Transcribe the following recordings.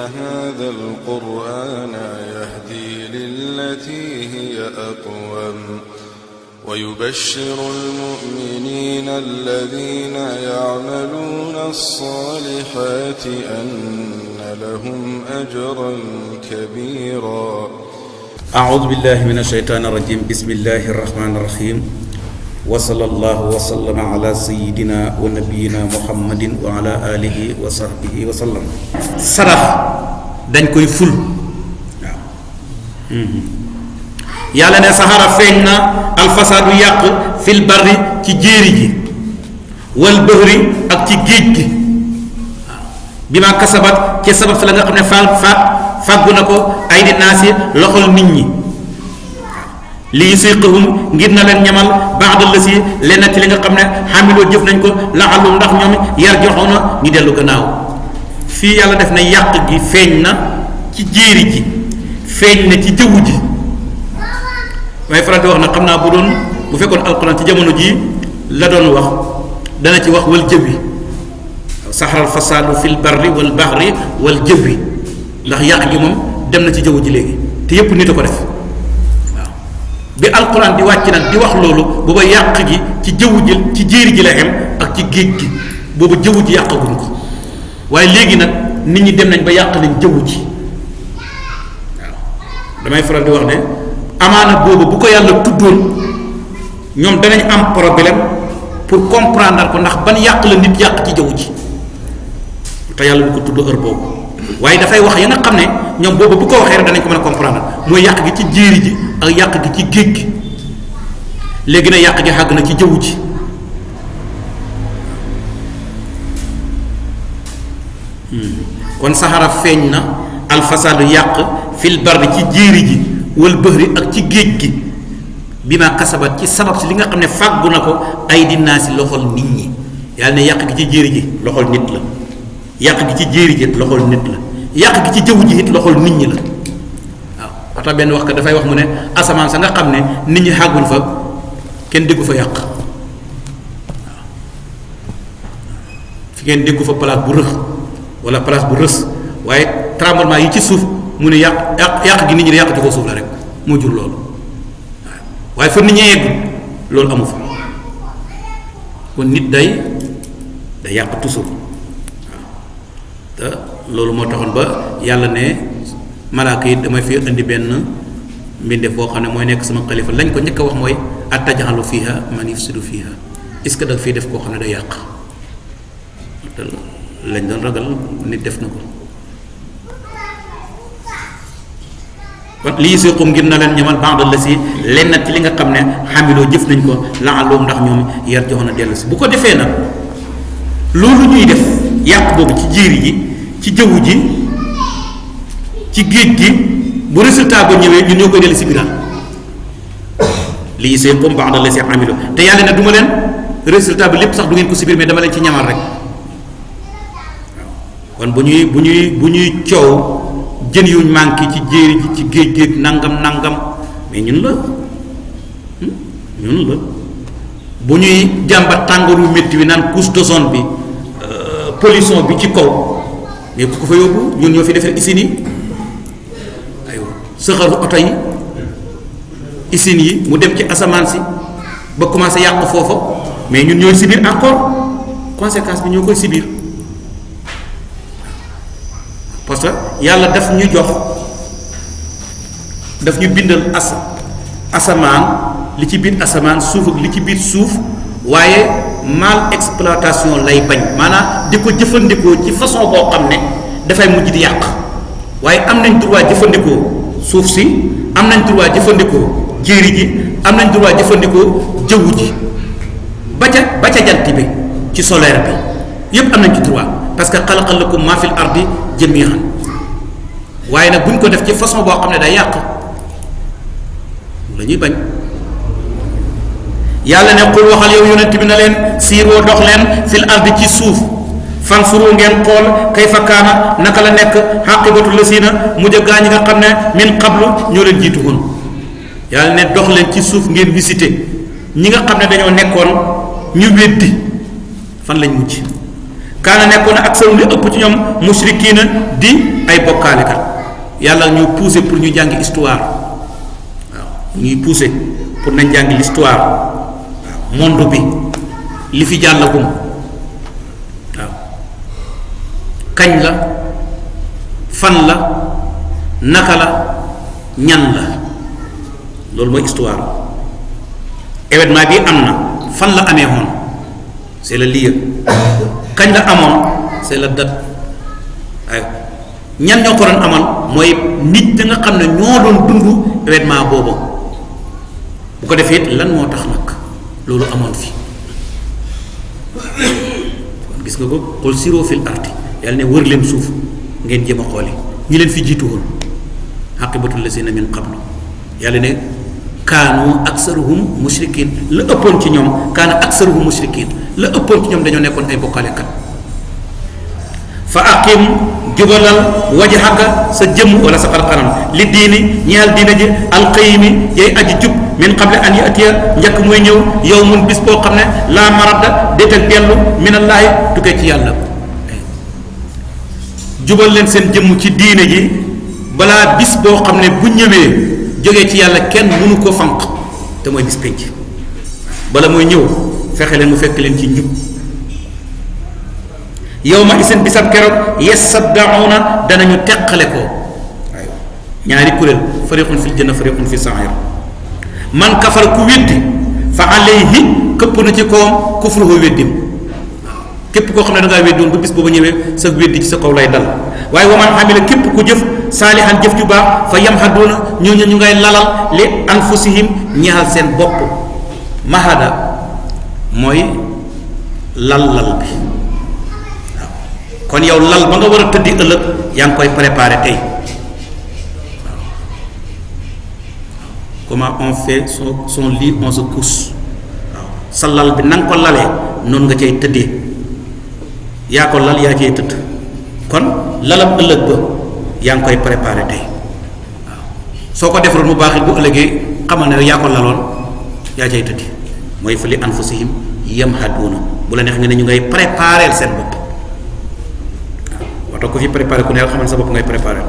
هذا القرآن يهدي للتي هي أقوم ويبشر المؤمنين الذين يعملون الصالحات أن لهم أجرا كبيرا. أعوذ بالله من الشيطان الرجيم. بسم الله الرحمن الرحيم. وصلى الله وسلم على سيدنا ونبينا محمد وعلى آله وصحبه وسلم. sarax dañ koy ful yàlla ne saxara feeñ na alfasaadu yàq fil barri ci jéeri ji wal bahri ak ci géej gi bi ma kasabat ci sabab si la nga xam ne fàggu na ko ay di naasi loxol nit ñi lii siqahum ngir na leen ñamal ba'da la si lenn ci li nga xam ne xamiloo jëf nañ ko laxalum ndax ñoom yar joxoona ñu dellu gannaaw. fii yàlla def na yàq gi feeñ na ci jéeri ji feeñ na ci jëwu ji waaye faral di wax nag xam naa bu fekkoon alquran ci jamono ji la doon wax dana ci wax wal jëwi saxaral fasaadu fil barri wal bahri wal jëwi ndax yàq gi moom dem na ci jëwu ji léegi te yépp nit a ko def waaw bi alquran di wàcc nag di wax loolu booba yàq gi ci jëwu ji ci jéeri ji la xem ak ci géej gi booba jëwu ji yàqaguñ ko waaye léegi nag nit ñi dem nañ ba yàq nañ jëwu ji waaw damay faral di wax ne amaana boobu bu ko yàlla tuddoon ñoom danañ am problème pour comprendre ko ndax ban yàq la nit yàq ci jëwu ji te yàlla du ko tudd heure boobu waaye dafay wax ya nga xam ne ñoom boobu bu ko waxee rek danañ ko mën a comprendre mooy yàq gi ci jéeri ji ak yàq gi ci géej gi léegi nag yàq gi xàgg na ci jëwu ji kon saxara feeñ na alfasaadu yàq fil barri ci jéeri ji wal bahri ak ci géej gi bi ma kasabat ci sabab si li nga xam ne fàggu na ko ay dinaa si loxol nit ñi yàlla ne yàq gi ci jéeri ji loxol nit la yàq gi ci jéeri ji loxol nit la yàq gi ci jëwu ji it loxol nit ñi la waaw ata benn wax ka dafay wax mu ne asamaan sa nga xam ne nit ñi xàgguñ fa kenn déggu fa yàq waaw fi ngeen déggu fa place bu rëx wala place bu rës waaye tremblement yi ci suuf mu ne yàq gi nit ñi yàq ci ko suuf la rek moo jur loolu waaw waaye fa nit ñi yegg loolu amu fa kon nit day yàq toujours waaw te loolu moo taxoon ba yàlla ne malaaka yi damay fi indi benn mbindeef boo xam ne mooy nekk sama xalifa lañ ko njëkk a wax mooy ataj'alu fiha man yufsidu fiha est-ce que da fii def koo xam ne day yàq te lañ doon ragal nit def na ko kon lii siqum ngir na leen ñamal ba'da la si lenn ci li nga xam ne xamiloo jëf nañ ko la'allahum ndax ñoom yar joxoon a dellu si bu ko defee nag loolu ñuy def yàq boobu ci jéeri ji ci jëwu ji ci géej gi bu résultat ba ñëwee ñun ñoo koy dellu si biral lii siqum ba'da la si xamiloo te yàlla ne du ma leen résultat bi lépp sax du ngeen ko si biir mais dama leen ci ñamal rek kon bu ñuy coow jën yuñ manqué ci jéeri ji ci géej géej nangam mais ñun la bu ñuy jàmbat tàngooru métti wi naan couche d'ozone bi pollution bi ci kaw mais ku ko fa yóbbu ñun ñoo fi defee usines yi aywa sëxaru oto yi usines yi mu dem ci asamaan si ba commencé yàq foofa mais ñun ñooy subir encore conséquence bi ñoo koy subir parce que yàlla daf ñu bindal asamaan li ci biir asamaan suuf ak li ci biir suuf waaye mal exploitation lay bañ maanaam di ko jëfandikoo ci façon boo xam ne dafay mujj di yàq waaye am nañ droit jëfandikoo suuf si am nañ droit jëfandikoo jéeri ji am nañ droit jëfandikoo jëwu ji ba ca jant bi ci solaire bi yépp am nañ ci droit parce que xalaqa lakum maa fil ardi jami'an waaye nag buñ ko def ci façon boo xam ne day yàq la ñuy bañ yàlla ne xul waxal yow yonent bi na leen siiroo dox leen fil ardi ci suuf fansuru ngeen xool kayfa kaana naka la nekk xaqibatu lasina mujj a gaa ñi nga xam ne min qablu ñoo leen jiitu woon yàlla ne dox leen ci suuf ngeen visité ñi nga xam ne dañoo nekkoon ñu weddi fan lañ mujj kaana nekkoon ak seen li ëpp ci ñoom mushrikiina di ay bokkaalekat yàlla ñu poussé pour ñu jàngi histoire waaw ñuy poussé pour nañ jàngi l'histoire waaw monde bi li fi jàllagum waaw kañ la fan la naka la ñan la loolu mooy histoire événement bi am na fan la amee woon c'est le lieu kañ la amoon c'est la date ay ñan ñoo ko doon amal mooy nit da nga xam ne ñoo doon dund événement boobu bu ko defee lan moo tax nag loolu amoon fi kon gis nga ko qul siru fil ardi yàlla ne wër leen suuf ngeen jéem a xooli ñi leen fi jiitu woon aqibatul lazina min qablu yàlla ne kaanu aksaruhum mushrikin la ëppoon ci ñoom kaana aksaruhum mushrikin la ëppoon ci ñoom dañoo nekkoon ay bokkaalekat fa aqim jubalal wajhaka sa jëmm wala sa xarxaram li diini ñeexal diina ji alqayimi yay aji jub min qable an yatiya njëkk mooy ñëw yow mun bis boo xam ne laa maradda déetal dellu minallaahi tukkee ci yàlla jubal leen seen jëmm ci diine ji balaa bis boo xam ne bu ñëwee jógee ci yàlla kenn mënu ko fanq te mooy bis penc bala mooy ñëw fexe leen mu fekk leen ci njub yow ma isin bisab keroog yasaddauna danañu teqale ko waaye ñaari kuréel fariqun fil janna fariqun fi sa'ir man kafar ku weddi fa alayhi këpp na ci kawam kufruhu weddim képp koo xam ne da ngaa weddi woon ba bis booba ñëwee sa weddi ci sa kaw lay dal waaye wa man amila képp ku jëf saalihan jëf ju baax fa yamhaduuna ñooñu ñu ngay lalal li anfusihim ñeexal seen bopp mahada mooy lal bi waaw kon yow lal ba nga war a tëddi ëllëg yaa ngi koy préparé tey waaw comment on fait son lit on se couche waaw sa lal bi na nga ko lalee noonu nga cay tëddee yaa ko lal yaa cay tëdd kon lalam ëllëg ba yaa ngi koy préparé tey waaw soo ko defaroon mu baax it bu ëllëgee xamal ne yaa ko laloon yaa cay tëddi mooy fa li anfusihim yamhaduuna bu la neex nga ne ñu ngay préparé seen bopp waaw waxta ko fi préparé ku ne xamal sa bopp ngay préparé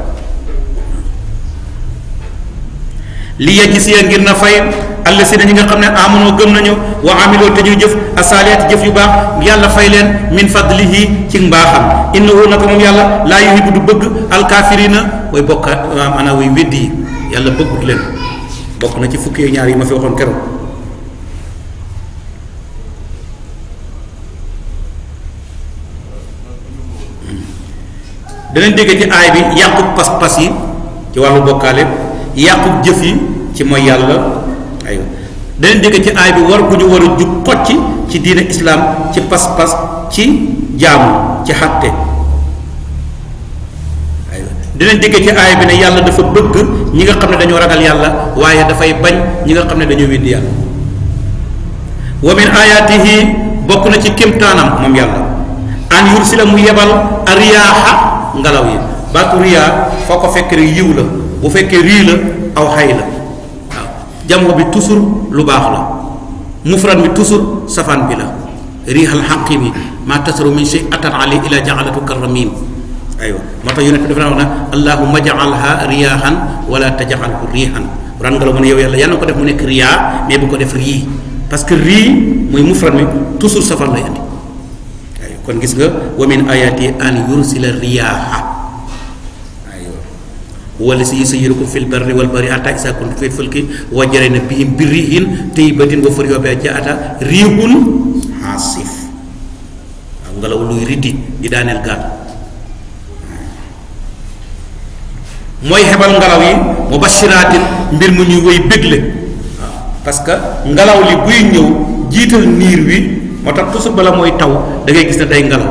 li yajziya ngir na fay allasina ñi nga xam ne amonoo gëm nañu wa amiloo te ñuy jëf asaaliyaati jëf yu baax yàlla fay leen min fadlihi ci mbaaxam innahu naka moom yàlla laa yuhibbu du bëgg alkaafirina way bokka maanaam way weddi yi yàlla bëggut leen bokk na ci fukki ñaar yi ma fi waxoon keroog danañ dégg ci aay bi yàqub pas-pas yi ci wàllu bokkaale yàqub jëf yi ci mooy yàlla aywa danañ dégg ci aay bi war gu ñu war a jub xocc ci diine islam ci pas-pas ci jaamu ci xatte aywa dinañ dégg ci aay bi ne yàlla dafa bëgg ñi nga xam ne dañoo ragal yàlla waaye dafay bañ ñi nga xam ne dañoo weddi yàlla wa min ayatihi bokk na ci kémtaanam moom yàlla an yursila mu yebal ariyaaxa ngelaw yi baatu riyaa foo ko fekk rek yiw la bu fekkee rii la aw xay la waaw jamoo bi toujours lu baax la mufrad bi toujours safaan bi la riixal xaqi bi maa tasaru min shay atan ali ila jaalatu karramim aywa moo tax yonent bi dafa wax na allahumma jaalha riyaahan wala tajalhu riihan ran ngelaw mu ne yow yàlla yàlla na ko def mu nekk riyaa mais bu ko def rii parce que rii muy mufrad mi toujours safaan lay andi kon gis nga wa min ayati an yursila riyaaha aywa wala si yusayyirukum fil barri wal bahri hatta isa kuntum fil fulki wa jarayna bihim bi rihin tayyibatin wa farihu biha jaata rihun hasif waaw ngelaw luy riddi di daaneel gaal mooy xebal ngelaw yi mubashiratin mbir mu ñuy wéy bégle waaw parce que ngelaw li buy ñëw jiital niir wi moo tax toujours bala mooy taw da ngay gis ne day ngelaw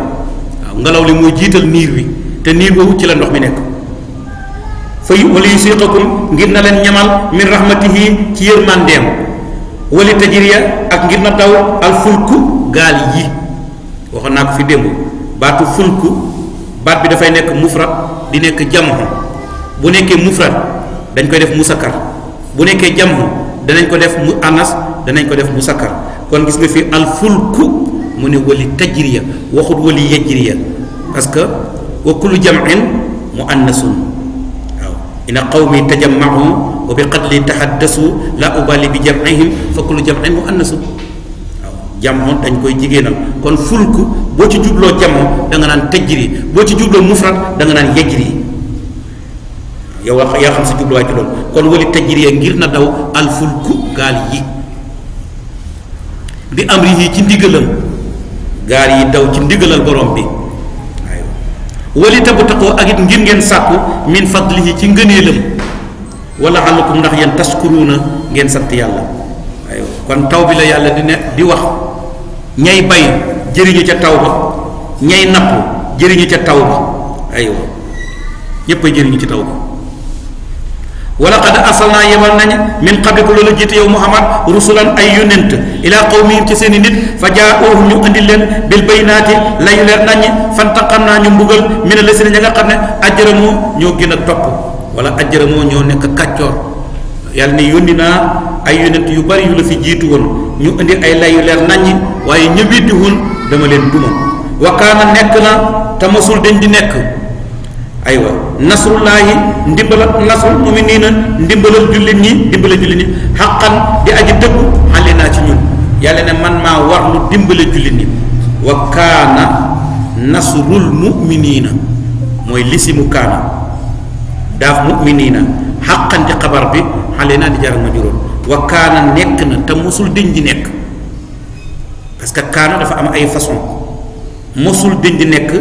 waaw ngelaw li mooy jiital niir wi te niir boobu ci la ndox mi nekk fa wala yusiqakum ngir na leen ñamal min rahmatihi ci yërmandeem wali tajriya ak ngir na daw al fulku gaal yi waxoon naa ko fi démb baatu fulku baat bi dafay nekk mufrad di nekk jamhu bu nekkee mufrad dañ koy def musakkar bu nekkee jamhu danañ ko def mu anas danañ ko def musakkar kon gis nga fi al fulku mu ne wali tajriya waxut wali yajriya parce que wa kullu jam'in muannasun waaw ina qawmi tajammacu wa bi qadli tahaddasu la ubali bi jam'ihim fa kullu jam'in muannasun waaw jamoon dañ koy jigéenal kon fulku boo ci jubloo jamoon da nga naan tajri boo ci jubloo mufrad da nga naan yajri yow yaa xam sa jubluwaay ci loolu kon wali tajriya ngir na daw al fulku gaal yi bi amrihi ci ndigalam gaal yi daw ci ndigalal borom bi aywa wali tabu taqoo ak it ngir ngeen sàkku min fadlihi ci ngëneelam wala alakum ndax yéen tashkuruuna ngeen sant yàlla aywa kon taw bi la yàlla di wax ñay bay jëriñu ca taw ba ñay napp jëriñu ca taw ba aywa ñépp ay jëriñu ci taw ba wala qad arsalnaa yebal nañ min qablika loolu jiite yow Muhammad rusulan ay yonent ila qawmihim ci seen i nit fa jaa'uuhum ñu indi leen bil baynaati layu leer nañ fantaqamnaa ñu mbugal mina lasina ña nga xam ne ajramoo ñoo gën a topp wala ajramoo ñoo nekk kàccoor yàlla ne yónni naa ay yonent yu bari yu la fi jiitu woon ñu indi ay layu leer nañ waaye ña weddi woon dama leen duma wa kaana nekk na te mosul dañ di nekk aywa nasrullahi nasrul muminina ndimbalal jullit ñi xaqan di aji dëggu xale naa ci ñun yàlla ne man maa war lu dimbale jullit ñi wa kaana nasrul muminina mooy lisimu kaana daaf muminina xaqan ci xabar bi xale naa di jaral ma juróom wa kaana nekk na te mosul dëñ di nekk parce que kaana dafa am ay façon mosul dëñ di nekk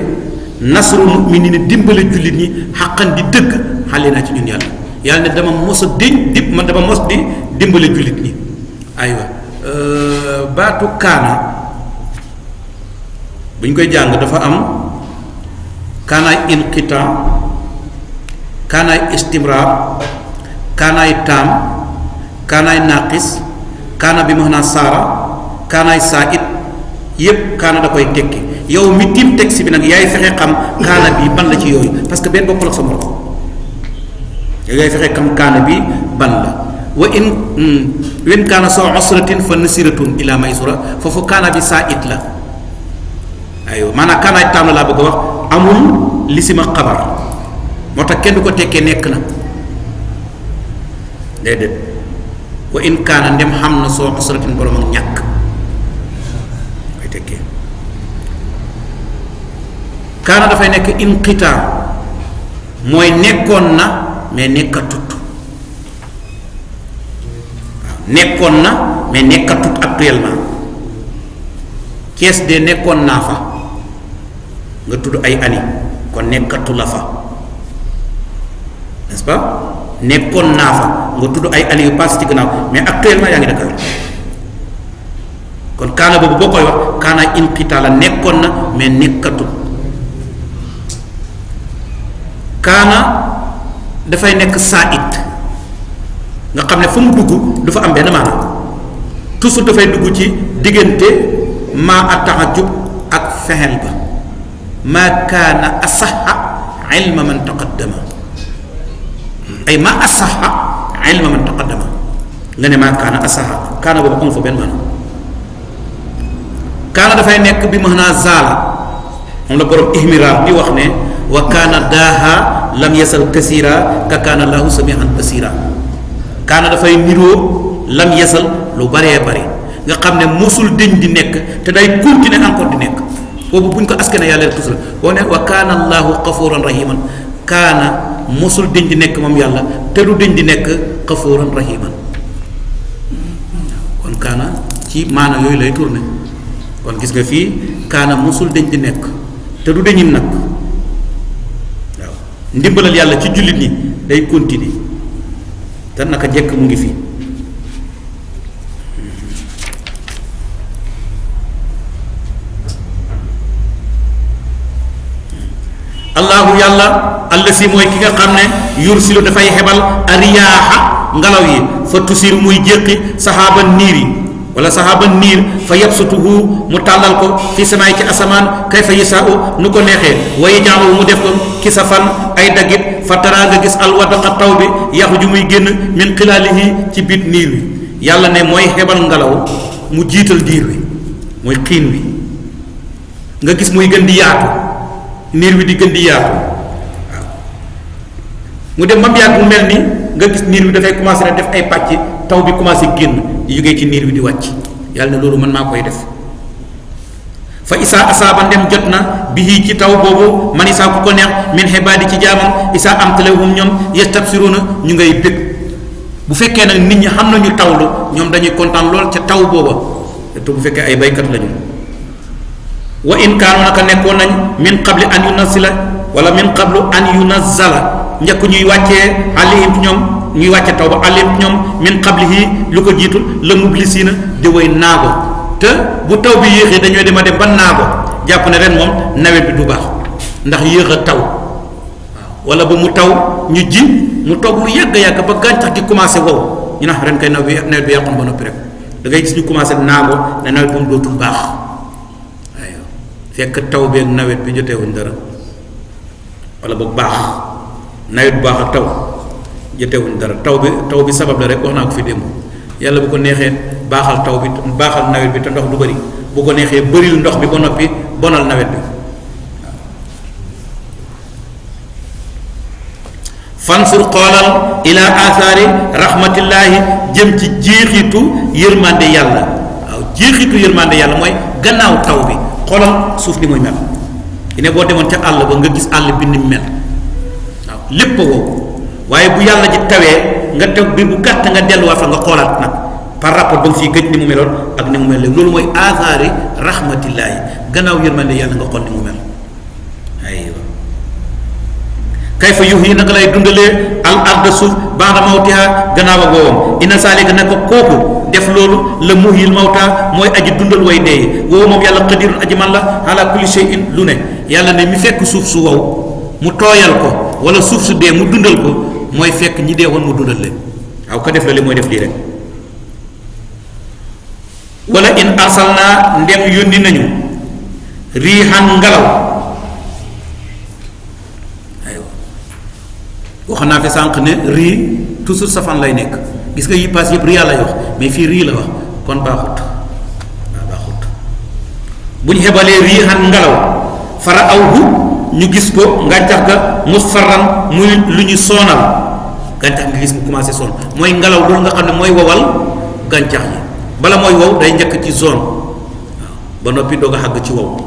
nasru mu'minina dimbale jullit ñi xaqan di dëgg xale naa ci ñun yàlla ne dama mos a man dama mos di dimbale jullit ñi aywa baatu kaana bu ñu koy jàng dafa am kaanaay inqita kaanaay istimrar kaanaay taam kaanaay naqis kaana bi max naa saara kaanaay saa'id yépp kaana da koy tekki yow mi tiim texte bi nag yaay fexe xam kaana bi ban la ci yooyu parce que benn bokkul ak sa morom yow yaay fexe xam kaana bi ban la wa in wen kaana soo usratin fa nasiratun ila maysura foofu kaana bi saa it la aywa maanaam kaanaay taam la laa bëgg a wax amul lisima xabar moo tax kenn du ko tekkee nekk na déedéet wa in kaana ndem xam na soo usratin borom ak ñàkk koy tekkee kaana dafay nekk inqitaa mooy nekkoon na mais nekkatut waaw nekkoon na mais nekkatut actuellement kees de nekkoon naa fa nga tudd ay ani kon nekkatu la fa n'est-ce pas nekkoon naa fa nga tudd ay ani yu passé ci gannaaw mais actuellement yaa ngi Dakar kon kaana boobu boo koy wax kaana inqitaa la nekkoon na mais nekkatut kaana dafay nekk saa it nga xam ne fu mu dugg du fa am benn maanaam toujours dafay dugg ci diggante maa a taxajub ak fexeel ba maa kaana asaxa ilma man taqaddama ay maa asaxa ilma man taqaddama nga ne maa kaana asaxa kaana boobu amu fa benn maanaam kaana dafay nekk bi maanaa zaala moom la borom ihmiraar di wax ne wa kaana daaha lam yasal kasira ka kaana lahu samihan basira kaana dafay niroo lam yasal lu baree bari nga xam ne mosul dëñ di nekk te day continuer encore di nekk boobu buñ ko askane yàlla rek toujours boo ne wa kaana allahu xafuran rahiman kaana mosul dëñ di nekk moom yàlla te du dëñ di nekk xafuran rahiman kon kaana ci maana yooyu lay tourné kon gis nga fii kaana mosul dëñ di nekk te du dëñim nag waaw ndimbalal yàlla ci jullit ñi day continuer te naka jekk mu ngi fi allahu yàlla allasi mooy ki nga xam ne yursilu dafay xebal ariyaaxa ngelaw yi fa tusir muy jéqi saxaaba niir yi wala saxaaba niir fa yabsutuhu mu tàllal ko fi samaay ci asamaan kayfa yasaa'u nu ko neexee wa yaj'aluhu mu def ko kisafan ay dagit fa taraa nga gis alwadaqa taw bi yaxuju muy génn min xilaalihi ci biit niir wi yàlla ne mooy xebal ngelaw mu jiital diir wi mooy xiin wi nga gis muy gën di yaatu niir wi di gën di yaatu mu dem ba mu yàgg mu mel ni nga gis niir wi dafay commencé na def ay pàcc taw bi commencé génn di jógee ci niir wi di wàcc yàlla ne loolu man maa koy def fa isaa asaaba ndem jot na bihi ci taw boobu man isaa ku ko neex min xibaadi ci jaamam isaa am talewum ñoom yastabsiruuna ñu ngay bëgg bu fekkee nag nit ñi xam nañu tawlu ñoom dañuy kontaan lool ca taw booba te bu fekkee ay baykat lañu wa in kaanu naka nekkoon nañ min qabli an yunazzila wala min qablu an yunazzala njëkk ñuy wàccee alayhim ñoom ñuy wàcce taw ba alayhim ñoom min qablihi lu ko jiitul la mublisiina di way naago te bu taw bi yéexee dañoo dem a dem ba naago jàpp ne ren moom nawet bi du baax ndax yéex a taw wala ba mu taw ñu ji mu toog lu yàgg ba gàncax gi commencé wow ñu nax ren kay nawet bi yàqoon ba noppi rek da ngay gis ñu commencé naago ne nawet ba mu dootul baax waaye fekk taw beeg nawet bi jotewuñ dara wala boog baax nawet bu baax ak taw jotewuñ dara taw bi sabab la rek wax naa ko fi démb yàlla bu ko neexee baaxal taw bi baaxal nawet bi te ndox du bëri bu ko neexee bëril ndox bi ba noppi bonal nawet bi fansur xoolal ila athari rahmatillahi jëm ci jeexitu yërmande yàlla waaw jeexitu yërmande yàlla mooy gannaaw taw bi xoolal suuf ni muy mel ne boo demoon ca àll ba nga gis àll bi ni mu mel waaw lépp a wow waaye bu yàlla ji tawee nga taw bi bu gàtt nga delluwaat fa nga xoolaat nag par rapport ba nga fii gëj ni mu meloon ak ni mu mel léegi loolu mooy athari rahmatillahi gannaaw yërmande yàlla nga xool ni mu mel aywa kayfa yuhyi naka lay dundalee al arda suuf ba'da mawtiha gannaaw ak woowam inna zalika naka kooku def loolu la muhyil mawta mooy aji dundal way dee woowu moom yàlla qadirun aji man la ala kulli shay'in lu ne yàlla ne mi fekk suuf su wow mu tooyal ko wala suuf su dee mu dundal ko mooy fekk ñi dee woon mu dundal leen waaw ko def la li mooy def lii rek wala in arsalna ndem yónni nañu riixan ngelaw wax naa fi sànq ne rii toujours safaan lay nekk gis nga yi paas yëpp rii lay wax mais fii rii la wax kon baaxut waaw baaxut bu ñu xebalee rii xan ngelaw fara awhu ñu gis ko ngàncax ga musfarran muy lu ñu soonal gàncax nga gis mu commencé soon mooy ngelaw loolu nga xam ne mooy wowal gàncax yi bala mooy wow day njëkk ci zone waaw ba noppi doog a xàgg ci wow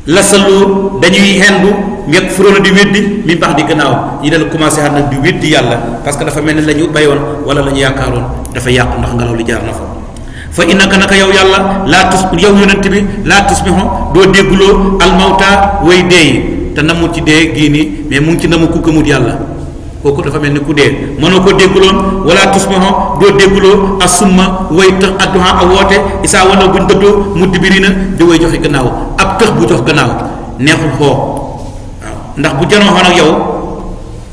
lasalu dañuy hendu ñekk furoona di weddi mi baax di gannaaw ñi dal commencé xat nag di weddi yàlla parce que dafa mel ni la ñu bayoon wala la ñu yaakaaroon dafa yàqu ndax ngelaw li jaar na fa fa innaka naka yow yàlla laa tus yow yonent bi laa tusmihu doo dégguloo almawta way dee te namul ci dee gii nii mais mu ngi ci namu ku gëmut yàlla kooku dafa mel ni ku dee mënoo ko dégguloon wala tusmihu doo dégguloo asumma way tëx adduha a woote isaa wala buñ dëddoo mudd biri na di way joxe gannaaw ab tëx bu jox gannaaw neexul xoo waaw ndax bu janoo xoon ak yow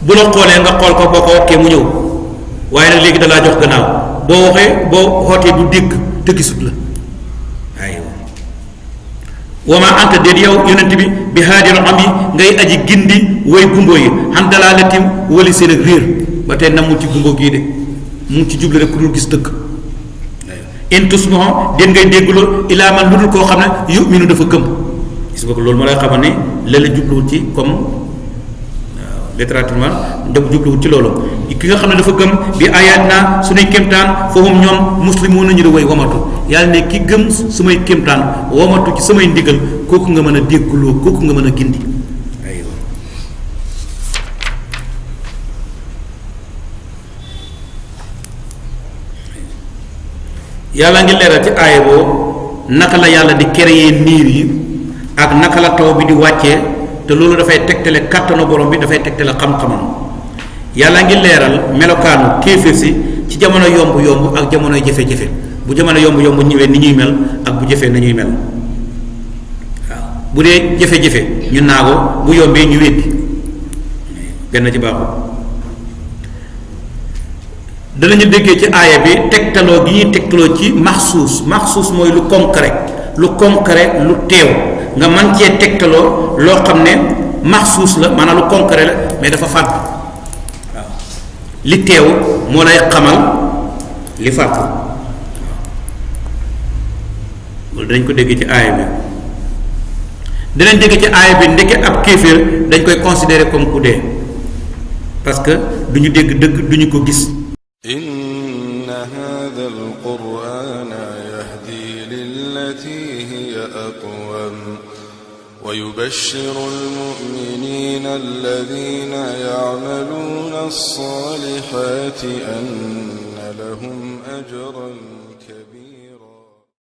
bu la xoolee nga xool ko boo ko wokkee mu ñëw waaye nag léegi dalaa jox gannaaw boo waxee boo xootee du dégg te gisut la aywa wa ma anta déet yow yonent bi haadil am yi ngay aji gindi way gumbo yi xam dalaalatim wali seen ak réer ba tey namul ci gumbo gii de mu ngi ci jublu rek ku dul gis dëkk in tusmihu déet ngay dégguloo ilaa man lu dul koo xam ne yuminu dafa gëm gis nga ko loolu moo lay xamal ne la jubluwut ci comme littéralement da jubluwut ci loolu ki nga xam ne dafa gëm bi ayaat naa suñuy kéemtaan foofu ñoom muslimuun nañu di way wamatu yàlla ne ki gëm sumay kéemtaan wamatu ci samay ndigal kooku nga mën a dégguloo kooku nga mën a gindi aywa yàlla ngi leeral ci aaya boo naka la yàlla di créer niir yi ak naka la taw bi di wàccee te loolu dafay tegtale kàttanu borom bi dafay tegtale xam-xamam yàlla ngi leeral melokaanu kéeféer si ci jamono yomb ak jamonoy jafe-jafe bu jamono yomb ñëwee ni ñuy mel ak bu jëfee nañuy mel waaw bu dee jafe-jafe ñu naago bu yombee ñu weddi benn ci baaxul danañu déggee ci aaya bi tegtaloo gi ñuy tegtaloo ci maxsuus mooy lu concret lu teew nga man cee tegtaloo loo xam ne maxsuus la maanaam lu concret la mais dafa fàgg waaw li teew moo lay xamal li fàgg loolu dañ ko déggee ci aaya bi dinañ dégg ci aaya bi ndeke ab kéeféer dañ koy considérer comme ku dee parce que duñu dégg dëgg duñu ko gis. inna hadha alqur'ana yahdi lillati hiya aqwam wa yubashshiru almu'minina alladhina ya'maluna as-salihati anna lahum ajran kabira